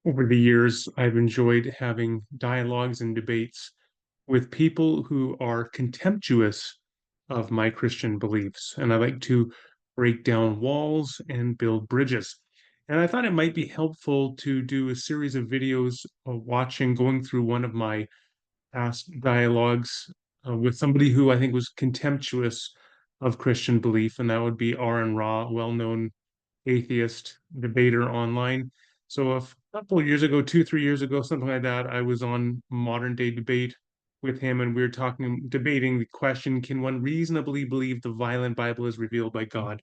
Over the years, I've enjoyed having dialogues and debates with people who are contemptuous of my Christian beliefs. And I like to break down walls and build bridges. And I thought it might be helpful to do a series of videos going through one of my past dialogues with somebody who I think was contemptuous of Christian belief, and that would be Aron Ra, well-known atheist debater online. So a couple of years ago, 2, 3 years ago, something like that, I was on Modern Day Debate with him, and we were debating the question: Can one reasonably believe the violent Bible is revealed by God?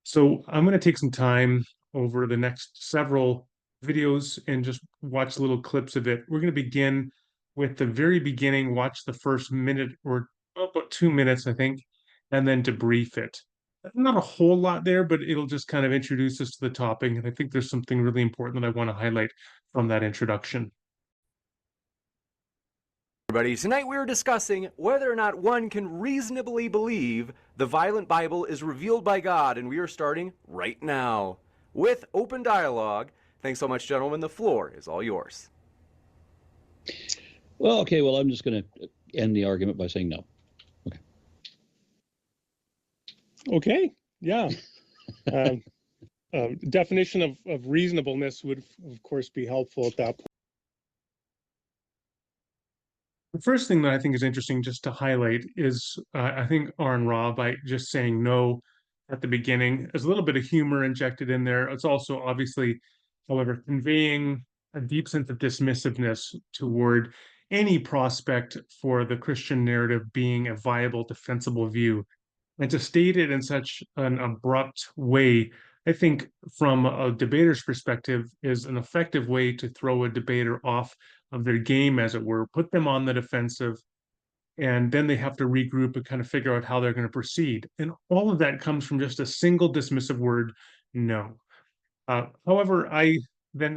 So I'm going to take some time over the next several videos and just watch little clips of it. We're going to begin with the very beginning, watch the first minute or about 2 minutes, I think, and then debrief it. Not a whole lot there, but it'll just kind of introduce us to the topic. And I think there's something really important that I want to highlight from that introduction. Everybody, tonight we are discussing whether or not one can reasonably believe the violent Bible is revealed by God, and we are starting right now with open dialogue. Thanks so much, gentlemen. The floor is all yours. Well, okay, well, I'm just going to end the argument by saying no. Okay. Okay, yeah. Definition of reasonableness would, of course, be helpful at that point. The first thing that I think is interesting just to highlight is I think Aron Ra, by just saying no at the beginning, there's a little bit of humor injected in there. It's also obviously, however, conveying a deep sense of dismissiveness toward any prospect for the Christian narrative being a viable, defensible view. And to state it in such an abrupt way, I think from a debater's perspective, is an effective way to throw a debater off of their game, as it were, put them on the defensive, and then they have to regroup and kind of figure out how they're going to proceed. And all of that comes from just a single dismissive word, no. However, I then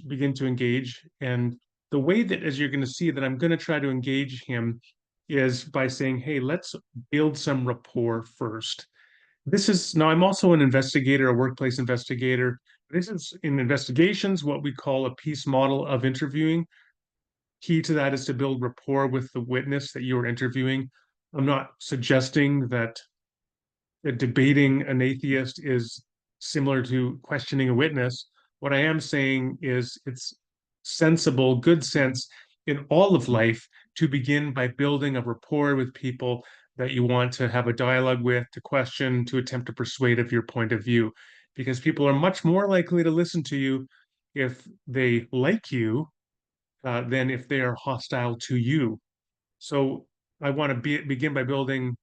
begin to engage, and the way that, as you're going to see, that I'm going to try to engage him is by saying, hey, let's build some rapport first. This is now, I'm also an investigator, a workplace investigator. This is in investigations, what we call a piece model of interviewing. Key to that is to build rapport with the witness that you are interviewing. I'm not suggesting that debating an atheist is similar to questioning a witness. What I am saying is it's sensible, good sense in all of life to begin by building a rapport with people that you want to have a dialogue with, to question, to attempt to persuade of your point of view. Because people are much more likely to listen to you if they like you than if they are hostile to you. So I want to begin by building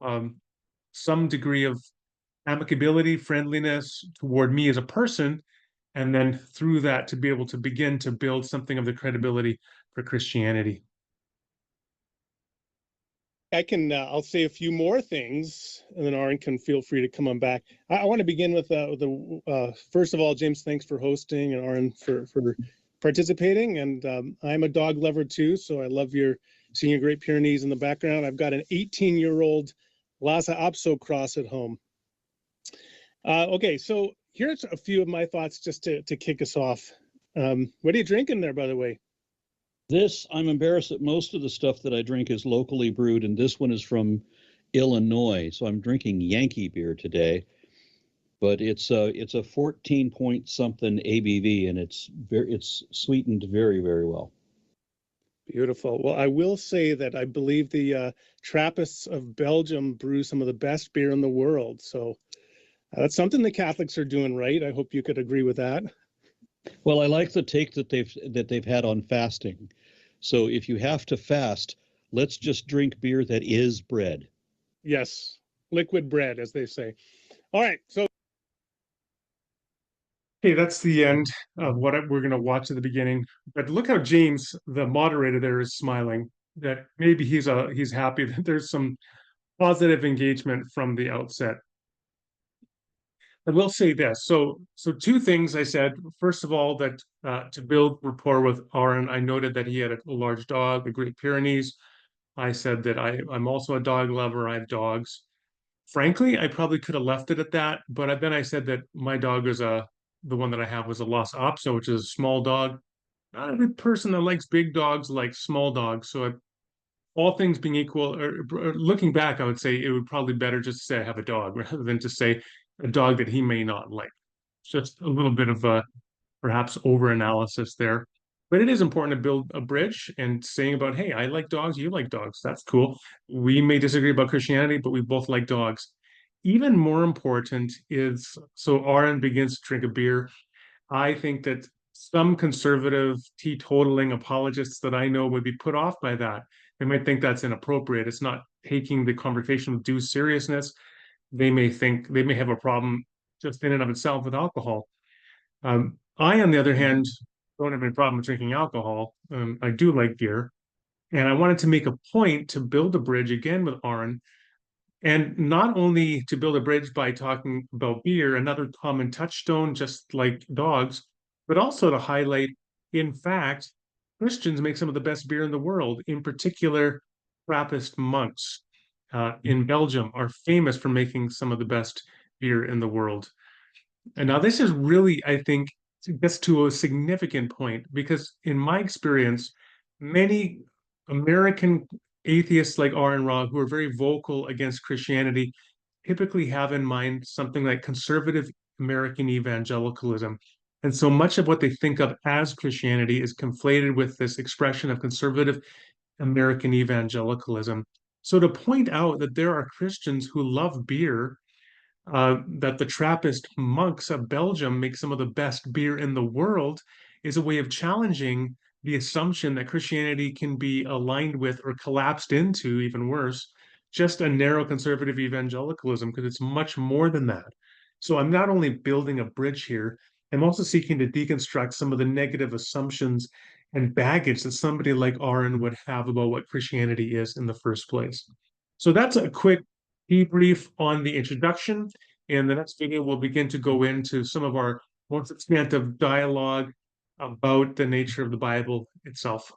um, some degree of amicability, friendliness toward me as a person, and then through that to be able to begin to build something of the credibility for Christianity. I'll say a few more things, and then Aron can feel free to come on back. I want to begin with first of all, James, thanks for hosting, and Aron for participating. And I'm a dog lover too, so I love seeing your Great Pyrenees in the background. I've got an 18-year-old Lhasa Apso cross at home. Okay, so here's a few of my thoughts just to kick us off. What are you drinking there, by the way? I'm embarrassed that most of the stuff that I drink is locally brewed, and this one is from Illinois. So I'm drinking Yankee beer today, but it's a 14 point something ABV, and it's sweetened very, very well. Beautiful. Well, I will say that I believe the Trappists of Belgium brew some of the best beer in the world. So that's something the Catholics are doing right. I hope you could agree with that. Well, I like the take that they've had on fasting. So if you have to fast, let's just drink beer that is bread. Yes, liquid bread, as they say. All right, so okay, that's the end of what we're going to watch at the beginning. But look how James, the moderator there, is smiling. That maybe he's happy that there's some positive engagement from the outset. I will say this. So two things I said. First of all, that to build rapport with Aron, I noted that he had a large dog, the Great Pyrenees. I said that I'm also a dog lover. I have dogs. Frankly, I probably could have left it at that, but then I said that my dog is a the one that I have was a Lhasa Apso, which is a small dog. Not every person that likes big dogs likes small dogs. So all things being equal, or looking back, I would say it would probably better just to say I have a dog rather than to say a dog that he may not like. It's just a little bit of a perhaps over analysis there. But it is important to build a bridge and saying about, hey, I like dogs, you like dogs. That's cool. We may disagree about Christianity, but we both like dogs. Even more important is so Aaron begins to drink a beer. I think that some conservative teetotaling apologists that I know would be put off by that. They might think that's inappropriate. It's not taking the conversation with due seriousness. They may think they may have a problem just in and of itself with alcohol. I, on the other hand, don't have any problem with drinking alcohol. I do like beer. And I wanted to make a point to build a bridge again with Aaron, and not only to build a bridge by talking about beer, another common touchstone, just like dogs, but also to highlight, in fact, Christians make some of the best beer in the world. In particular, Trappist monks in Belgium are famous for making some of the best beer in the world. And now this is really, I think, gets to a significant point because in my experience, many American atheists like Aron Ra, who are very vocal against Christianity, typically have in mind something like conservative American evangelicalism. And so much of what they think of as Christianity is conflated with this expression of conservative American evangelicalism. So to point out that there are Christians who love beer, that the Trappist monks of Belgium make some of the best beer in the world is a way of challenging the assumption that Christianity can be aligned with or collapsed into, even worse, just a narrow conservative evangelicalism, because it's much more than that. So I'm not only building a bridge here, I'm also seeking to deconstruct some of the negative assumptions and baggage that somebody like Aaron would have about what Christianity is in the first place. So that's a quick debrief on the introduction. In the next video, we'll begin to go into some of our more substantive dialogue about the nature of the Bible itself.